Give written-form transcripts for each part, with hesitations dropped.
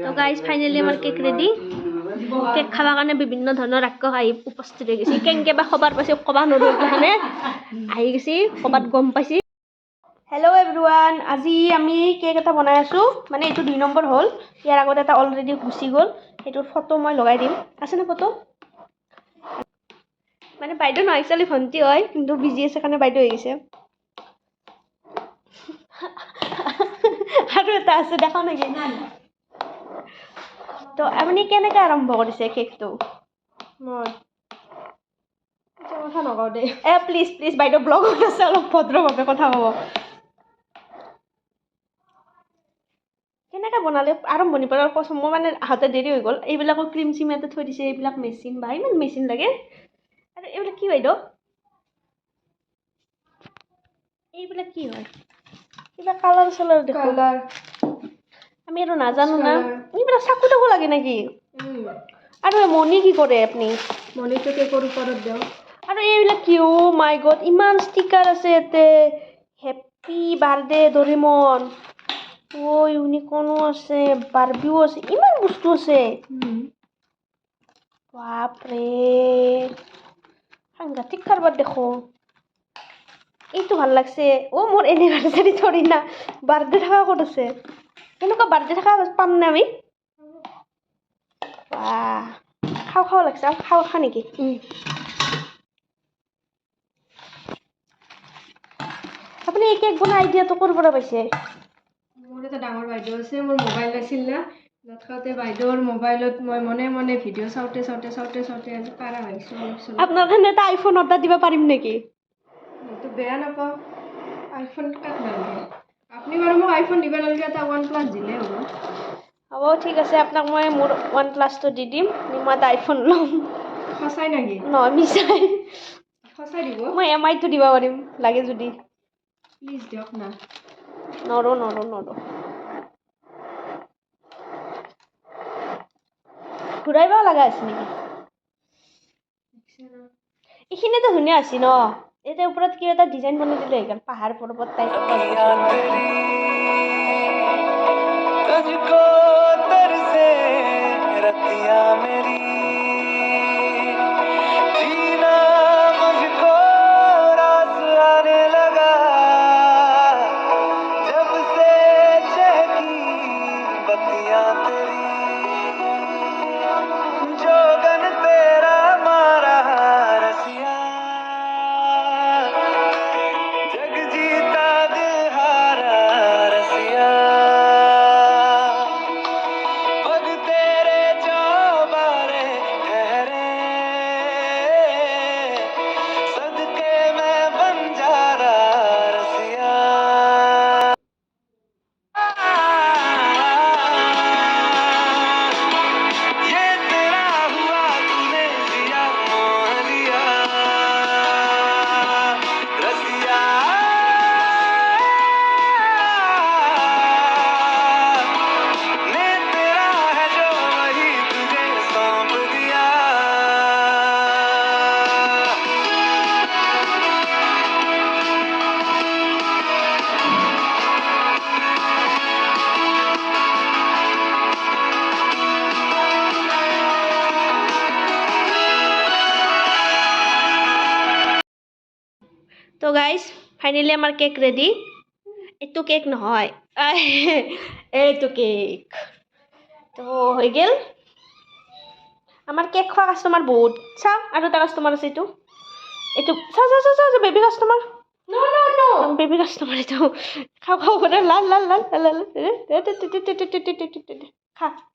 তো guys finally আমাৰ cake ready cake খাওয়াৰ কাৰণে বিভিন্ন ধৰণৰ ৰাক্ষস আহি উপস্থিত হৈ গৈছে কেনেকৈ বা খবৰ পাইছে ক'ব নোৱাৰোঁ এইবিলাখানে আহি গৈছে ক'ৰবাত গম পাইছে হেল্ল' এভৰিৱান আজি আমি কেক এটা বনাই আছোঁ মানে এইটো 2 নম্বৰ হ'ল ইয়াৰ আগত এটা অলৰেডি গুচি গ'ল সেইটোৰ ফটো মই লগাই দিম আছেনে ফটো মানে বাইদেউ নহয় একচুৱেলি ভণ্টি হয় কিন্তু বিজি আছে কাৰণে বাইদেউ হৈ গৈছে আৰু এটা আছে দেখা নেকি তো আপুনি কেনেকৈ আৰম্ভ কৰিছে কেকটো মই কথা নকওঁ দেই প্লিজ প্লিজ বাইদেউ ব্লগত আছে অলপ ভদ্ৰভাৱে কথা ক'ব কেনেকৈ বনালে আৰম্ভণিৰ পৰা কৈছোঁ মোৰ মানে আহোঁতে দেৰি হৈ গ'ল এইবিলাকো ক্ৰীম চিম ইয়াতে থৈ দিছে এইবিলাক মেচিন বা ইমান মেচিন লাগে আৰু এইবিলাক কি বাইদেউ এইবিলাক কি হয় কিবা কালাৰ চালাৰ দেখোঁ আমি আৰু নাজানো না এইবিলাক চাকু টাকু লাগে নেকি আৰু মণি কি কৰে আপুনি মণিটো কেকৰ ওপৰত দিওঁ আৰু এইবিলাক কি মাই গড ইমান ষ্টিকাৰ আছে ইয়াতে হেপী বাৰ্থডে ডৰেমন ইউনিকৰ্নো আছে বাৰ্বিও আছে ইমান বস্তু আছে বাপৰে সাংঘাতিক কাৰবাৰ দেখো এইটো ভাল লাগছে মোৰ এনিভাৰ্চাৰী থৰি না বাৰ্থডে থকা ক'ত আছে এনেকুৱা বাৰ্থডে থকা পাম নে আমি খাওঁ লাগছে খাওঁ নেকি আপুনি এই কেক বনোৱা আইডিয়াটো ক'ৰ পৰা পাইছে মোৰ এটা ডাঙৰ বাইদেউ আছে মোৰ মোবাইল আছিল না নাথাকোঁতে বাইদেউৰ মোবাইলত মই মনে মনে ভিডিঅ' চাওঁতে আজি পাৰা হৈছোঁ আপোনাৰ কাৰণে এটা আইফোন অৰ্ডাৰ দিব পাৰিম নেকি মইতো বেয়া নাপাওঁ আইফোন কাক নালাগে আপুনি বাৰু মোক আইফোন দিব নালাগে এটা OnePlus দিলে হ'ব ঠিক আছে আপোনাক মই মোৰ OnePlusটো দি দিম মই এটা আইফোন ল'ম সঁচাই নেকি নহয় মিছাই সঁচাই দিব মই MIটো দিব পাৰিম লাগে যদি প্লিজ দিয়ক না নৰো ঘূৰাইব লগা আছে নেকি এইখিনিতো ধুনীয়া আছে ন এতিয়া ওপৰত কিবা এটা ডিজাইন বনাই দিলে সেইকাৰণে পাহাৰ পৰ্বত টাইপ তো গাইজ ফাইনেলি আমাৰ কেক ৰেডি এইটো কেক নহয় এইটো কেক তো হৈ গ'ল আমাৰ কেক খোৱা কাষ্টমাৰ বহুত চাওঁ আৰু এটা কাষ্টমাৰ আছে এইটো চাওঁ বেবী কাষ্টমাৰ বেবী কাষ্টমাৰ এইটো খাওঁ মানে লাল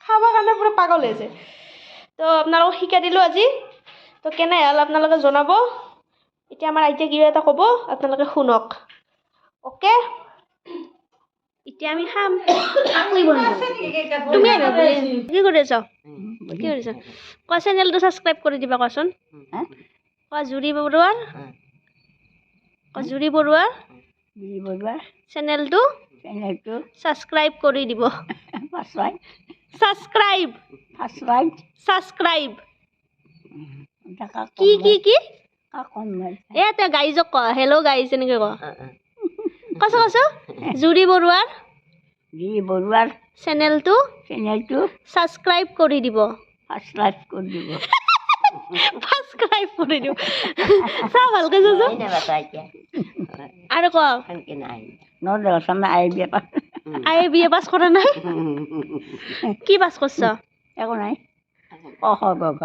খাবৰ কাৰণে পুৰা পাগল হৈছে তো আপোনালোকক শিকাই দিলোঁ আজি তো কেনে হ'ল আপোনালোকে জনাব এতিয়া আমাৰ আইতাই কিবা এটা ক'ব আপোনালোকে শুনক অ'কে এতিয়া আমি খাম তুমি কি কৰি আছ কোৱা চেনেলটো ছাবস্ক্ৰাইব কৰি দিবা কোৱাচোন কোৱা জুৰি বৰুৱাৰ চেনেলটো ছাবস্ক্ৰাইব কৰি দিব ছাবস্ক্ৰাইব কি তই গাইজক ক হেল্ল' গাইজ এনেকৈ ক কৈছ জুৰি বৰুৱাৰ চেনেলটো ছাবস্ক্ৰাইব কৰি দিব সাবস্ক্ৰাইব কৰি দিব ছাবস্ক্ৰাইব কৰি দিব চা ভালকৈ চাচোন আৰু ক আই বিএ পাছ কৰা নাই কি পাছ কৰছ একো নাই ক খ গ ঘ